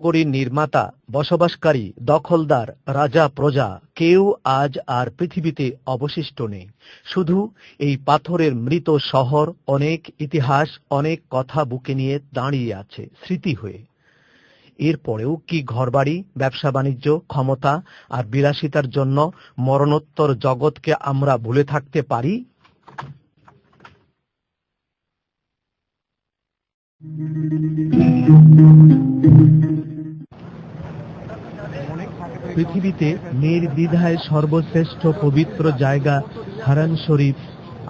নগরীর নির্মাতা, বসবাসকারী, দখলদার, রাজা প্রজা কেউ আজ আর পৃথিবীতে অবশিষ্ট নেই। শুধু এই পাথরের মৃত শহর অনেক ইতিহাস, অনেক কথা বুকে নিয়ে দাঁড়িয়ে আছে স্মৃতি হয়ে। এরপরেও কি ঘরবাড়ি, ব্যবসা বাণিজ্য, ক্ষমতা আর বিলাসিতার জন্য মরণোত্তর জগৎকে আমরা ভুলে থাকতে পারি? পৃথিবীতে নির্দ্বিধায় সর্বশ্রেষ্ঠ পবিত্র জায়গা হারাম শরীফ,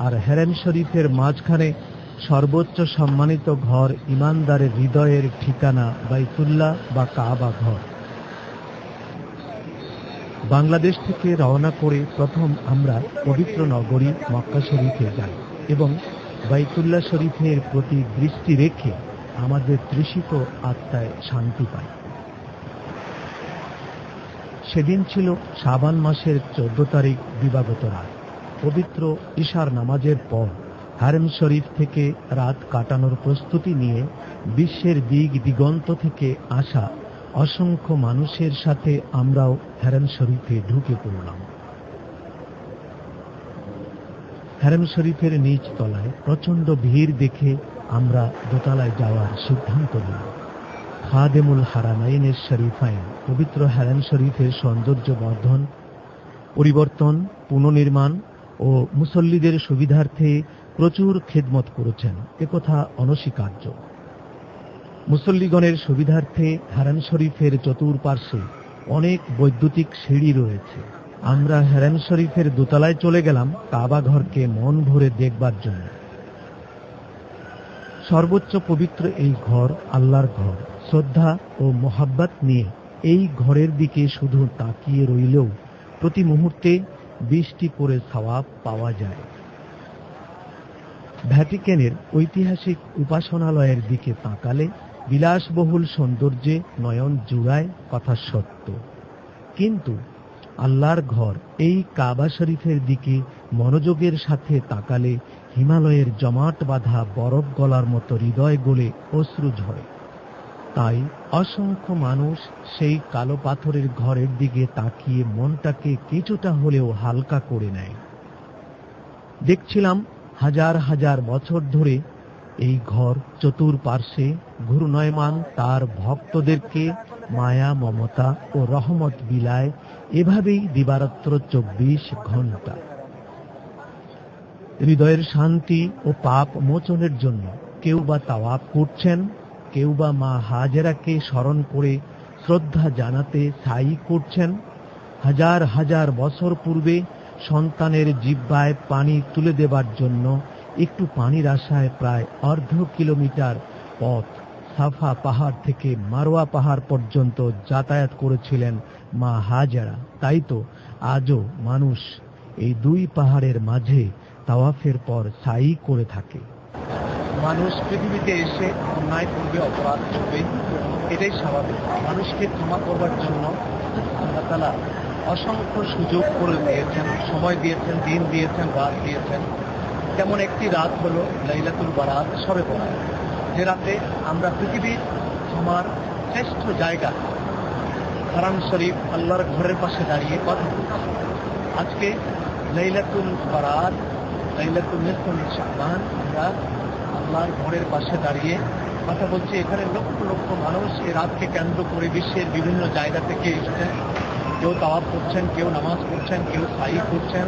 আর হারাম শরীফের মাঝখানে সর্বোচ্চ সম্মানিত ঘর ইমানদারের হৃদয়ের ঠিকানা বাইতুল্লাহ বা কাবা ঘর। বাংলাদেশ থেকে রওনা করে প্রথম আমরা পবিত্র নগরী মক্কা শরীফে যাই এবং বাইতুল্লাহ শরীফের প্রতি দৃষ্টি রেখে আমাদের তৃষিত আত্মায় শান্তি পাই। সেদিন ছিল শাবান মাসের 14 তারিখ দিবাগত রাত। পবিত্র ইশার নামাজের পর হারেম শরীফ থেকে রাত কাটানোর প্রস্তুতি নিয়ে বিশ্বের দিক দিগন্ত থেকে আসা অসংখ্য মানুষের সাথে আমরাও হারেম শরীফে ঢুকে পড়লাম। হারেম শরীফের নিচ তলায় প্রচন্ড ভিড় দেখে আমরা দোতলায় যাওয়ার সিদ্ধান্ত নিলাম। খাদেমুল হারামাইনের শরীফাইন পবিত্র হারেম শরীফের সৌন্দর্য বর্ধন, পরিবর্তন, পুনর্নির্মাণ ও মুসল্লিদের সুবিধার্থে প্রচুর খেদমত করেছেন, একথা অনস্বীকার্য। মুসল্লিগণের সুবিধার্থে হারেম শরীফের চতুর্পার্শ্বে অনেক বৈদ্যুতিক সিঁড়ি রয়েছে। আমরা হারেম শরীফের দোতলায় চলে গেলাম কাবা ঘরকে মন ভরে দেখবার জন্য। সর্বোচ্চ পবিত্র এই ঘর আল্লাহর ঘর। শ্রদ্ধা ও মোহাব্বত নিয়ে এই ঘরের দিকে শুধু তাকিয়ে রইলেও প্রতি মুহূর্তে 20টি করে সওয়াব পাওয়া যায়। ভ্যাটিকানের ঐতিহাসিক উপাসনালয়ের দিকে তাকালে বিলাসবহুল সৌন্দর্যে নয়ন জুড়ায়, কথা সত্য। কিন্তু আল্লাহর ঘর এই কাবা শরীফের দিকে মনোযোগের সাথে তাকালে হিমালয়ের জমাট বাঁধা বরফ গলার মতো হৃদয় গলে অশ্রু ঝরে। তাই অসংখ্য মানুষ সেই কালো পাথরের ঘরের দিকে তাকিয়ে মনটাকে কিছুটা হলেও হালকা করে নেয়। দেখছিলাম হাজার হাজার বছর ধরে এই ঘর চতুর্পার্শ্বে ঘূর্ণয়মান তার ভক্তদেরকে মায়া, মমতা ও রহমত বিলায়, এভাবেই দিবারাত্র 24 ঘন্টা। হৃদয়ের শান্তি ও পাপ মোচনের জন্য কেউ বা তাওয়াফ করছেন, কেউ বা মা হাজেরাকে স্মরণ করে শ্রদ্ধা জানাতে সাই করছেন। হাজার হাজার বছর পূর্বে সন্তানের জিহ্বায় পানি তুলে দেবার জন্য একটু পানির আশায় প্রায় অর্ধ কিলোমিটার পথ সাফা পাহাড় থেকে মারওয়া পাহাড় পর্যন্ত যাতায়াত করেছিলেন মা হাজেরা। তাই তো আজও মানুষ এই দুই পাহাড়ের মাঝে তাওয়াফের পর সাই করে থাকে। মানুষ পৃথিবীতে এসে অন্যায় করবে, অপরাধ করবে, এটাই স্বাভাবিক। মানুষকে ক্ষমা করবার জন্য আল্লাহ তাআলা অসংখ্য সুযোগ করে দিয়েছেন, সময় দিয়েছেন, দিন দিয়েছেন, রাত দিয়েছেন। তেমন একটি রাত হলো লাইলাতুল বারাত, শবে বরাত, যে রাতে আমরা পৃথিবীর ক্ষমার শ্রেষ্ঠ জায়গা হারাম শরীফ আল্লাহর ঘরের পাশে দাঁড়িয়ে কথা বলছি। আজকে লাইলাতুল বারাত, লাইলাতুল নিসফ মিন শাবান, আমরা আল্লাহর ঘরের পাশে দাঁড়িয়ে কথা বলছি। এখানে লক্ষ লক্ষ মানুষ এই রাতকে কেন্দ্র করে বিশ্বের বিভিন্ন জায়গা থেকে এসেছেন। কেউ তাওয়াফ করছেন, কেউ নামাজ পড়ছেন, কেউ সাই করছেন।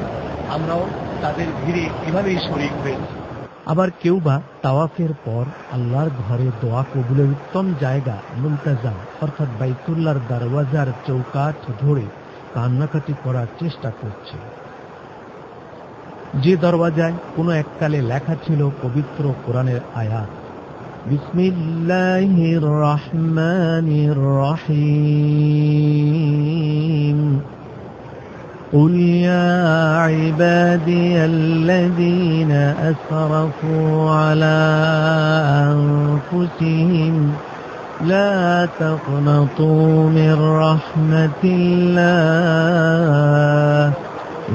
আমরাও তাদের ভিড়ে এভাবেই শরীক হয়েছি। আবার কেউ বা তাওয়াফের পর আল্লাহর ঘরে দোয়া কবুলের উত্তম জায়গা মুলতাজা অর্থাৎ বাইতুল্লাহর দরওয়াজার চৌকাঠ ধরে কান্নাকাটি করার চেষ্টা করছে, যে দরওয়াজায় কোনো এককালে লেখা ছিল পবিত্র কোরআনের আয়াত, বিসমিল্লাহির রহমানির রহিম, قل يا عبادي الذين أسرفوا على أنفسهم لا تقنطوا من رحمة الله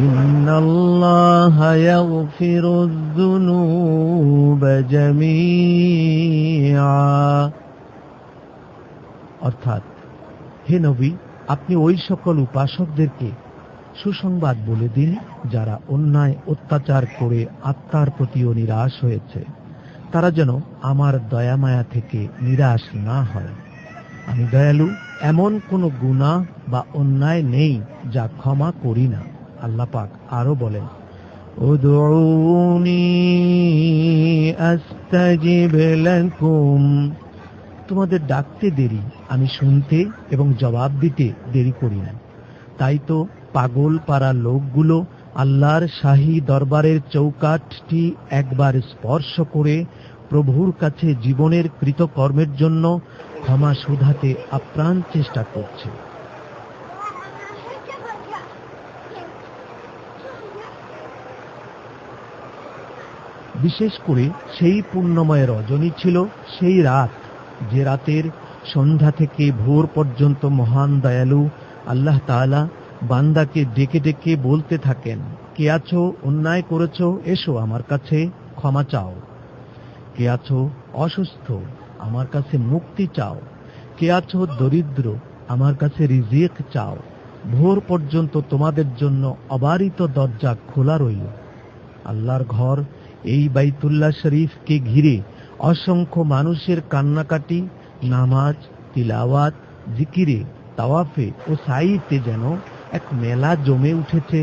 إن الله يغفر الذنوب جميعا। অর্থাৎ হে নবী, আপনি ওই সকল উপাসকদেরকে সুসংবাদ বলে দিন যারা অন্যায় অত্যাচার করে আত্মার প্রতিও নিরাশ হয়েছে, তারা যেন আমার দয়া মায়া থেকে নিরাশ না হয়। আমি দয়ালু, এমন কোনো গুনাহ বা অন্যায় নেই যা ক্ষমা করি না। আল্লাহ পাক আরো বলেন, উদউনি আস্তাজিব লাকুম, তোমাদের ডাকতে দেরি, আমি শুনতে এবং জবাব দিতে দেরি করি না। তাই তো পাগল পাড়া লোকগুলো আল্লাহর শাহী দরবারের চৌকাঠটি একবার স্পর্শ করে প্রভুর কাছে জীবনের কৃতকর্মের জন্য ক্ষমা শুধাতে আপ্রাণ চেষ্টা করছে। বিশেষ করে সেই পুণ্যময় রজনী ছিল সেই রাত, যে রাতের সন্ধ্যা থেকে ভোর পর্যন্ত মহান দয়ালু আল্লাহ তাআলা বান্দাকে ডেকে ডেকে বলতে থাকেন, কে আছো অন্যায় করেছো, এসো আমার কাছে ক্ষমা চাও। কে আছো অসুস্থ, আমার কাছে মুক্তি চাও। কে আছো দরিদ্র, আমার কাছে রিজিক চাও। ভোর পর্যন্ত তোমাদের জন্য অবারিত দরজা খোলা রইল। আল্লাহর ঘর এই বাইতুল্লাহ শরীফকে ঘিরে অসংখ্য মানুষের কান্নাকাটি, নামাজ, তিলাওয়াত, জিকিরে, তাওয়াফে ও সাইতে যেন এক মেলা জমে উঠেছে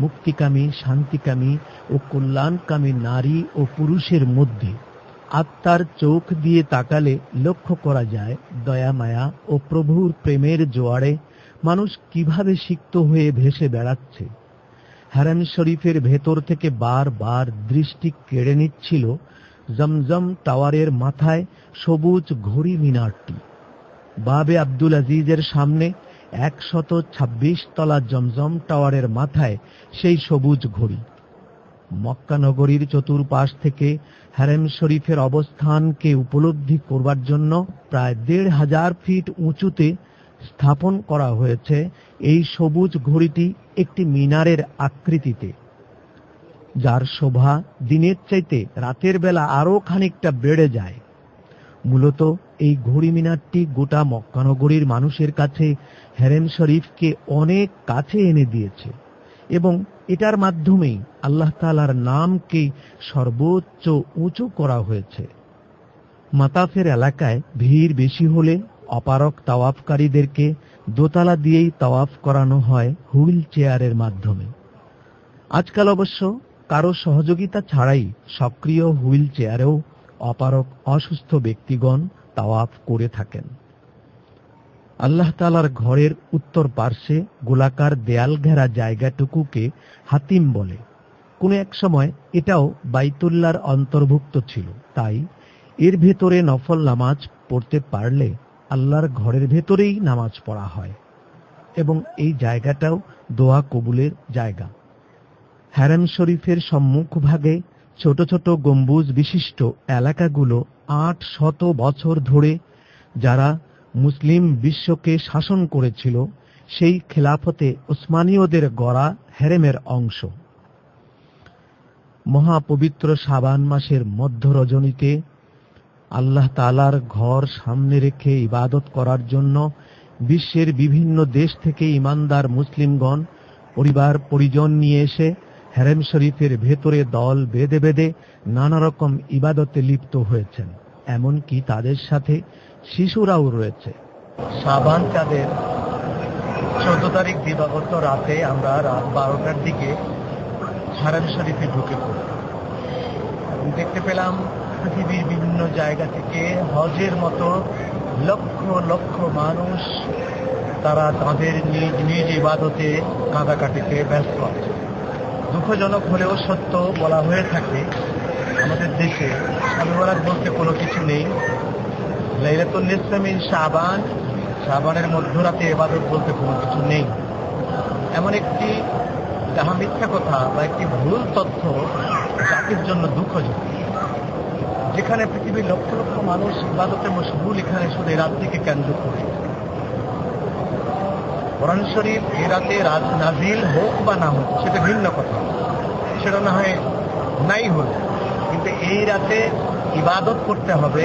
মুক্তিকামী, শান্তিকামী ও কল্যাণকামী নারী ও পুরুষের মধ্যে। আত্মার চোখ দিয়ে তাকালে লক্ষ্য করা যায় দয়া মায়া ও প্রভুর প্রেমের জোয়ারে মানুষ কিভাবে সিক্ত হয়ে ভেসে বেড়াচ্ছে। হারাম শরীফের ভেতর থেকে বারবার দৃষ্টি কেড়ে নিচ্ছিল জমজম টাওয়ারের মাথায় সবুজ ঘড়ি মিনারটি। বাবে আব্দুল আজিজের সামনে 126 তলা জমজম টাওয়ারের মাথায় সেই সবুজ ঘড়ি। মক্কা নগরীর চতুর্পাশ থেকে হারেম শরীফের অবস্থানকে উপলব্ধি করবার জন্য প্রায় 1500 ফিট উঁচুতে স্থাপন করা হয়েছে এই সবুজ ঘড়িটি একটি মিনারের আকৃতিতে, যার শোভা দিনের চাইতে রাতের বেলা আরো খানিকটা বেড়ে যায়। মূলত এই ঘড়ি মিনারটি গোটা মক্কা নগরীর মানুষের কাছে হারেম শরীফকে অনেক কাছে এনে দিয়েছে এবং এটার মাধ্যমেই আল্লাহ তাআলার নামকে সর্বোচ্চ উঁচু করা হয়েছে। মাতাফের এলাকায় ভিড় বেশি হলে অপারক তাওয়াফকারীদেরকে দোতলা দিয়েই তাওয়াফ করানো হয় হুইল চেয়ারের মাধ্যমে। আজকাল অবশ্য কারো সহযোগিতা ছাড়াই সক্রিয় হুইল চেয়ারেও অপারক অসুস্থ ব্যক্তিগণ তাওয়াফ করে থাকেন। আল্লাহ তাআলার ঘরের উত্তর পার্শ্বে গোলাকার দেয়াল ঘেরা জায়গাটুকুকে হাতিম বলে। কোন এক সময় এটাও বাইতুল্লাহর অন্তর্ভুক্ত ছিল, তাই এর ভেতরে নফল নামাজ পড়তে পারলে আল্লাহর ঘরের ভেতরেই নামাজ পড়া হয় এবং এই জায়গাটাও দোয়া কবুলের জায়গা। হারেম শরীফের সম্মুখভাগে ছোট ছোট গম্বুজ বিশিষ্ট এলাকাগুলো 800 বছর ধরে যারা মুসলিম বিশ্বকে শাসন করেছিল সেই খেলাফতে উসমানীয়দের গড়া হেরেমের অংশ। মহাপবিত্র শাবান মাসের মধ্য রজনীতে আল্লাহ তাআলার ঘর সামনে রেখে ইবাদত করার জন্য বিশ্বের বিভিন্ন দেশ থেকে ঈমানদার মুসলিমগণ পরিবার পরিজন নিয়ে এসে হারেম শরীফের ভেতরে দল বেঁধে বেঁধে নানা রকম ইবাদতে লিপ্ত হয়েছেন, এমনকি তাদের সাথে শিশুরাও রয়েছে। শাবান চাঁদের 14 তারিখ দিবাগত রাতে আমরা রাত 12টার দিকে হারেম শরীফে ঢুকে পড়ি। দেখতে পেলাম পৃথিবীর বিভিন্ন জায়গা থেকে হজের মতো লক্ষ লক্ষ মানুষ তারা তাদের নিজ নিজ ইবাদতে কাঁদাকাটিতে ব্যস্ত আছে। দুঃখজনক হলেও সত্য বলা হয়ে থাকে, আমাদের দেশে শবে বরাত বলতে কোনো কিছু নেই। লাইলাতুন নিসফ মিন শাবান, শাবানের মধ্যরাতে ইবাদত বলতে কোনো কিছু নেই। এমন একটি যাহা মিথ্যা কথা বা একটি ভুল তথ্য জাতির জন্য দুঃখজনক। যেখানে পৃথিবীর লক্ষ লক্ষ মানুষ ইবাদতে মশগুল, এখানে শুধু এই রাতটিকে কেন্দ্র করে। কোরআন শরীফ এই রাতে নাজিল হোক বা না হোক সেটা ভিন্ন কথা, সেটা না হয় নাই হল, কিন্তু এই রাতে ইবাদত করতে হবে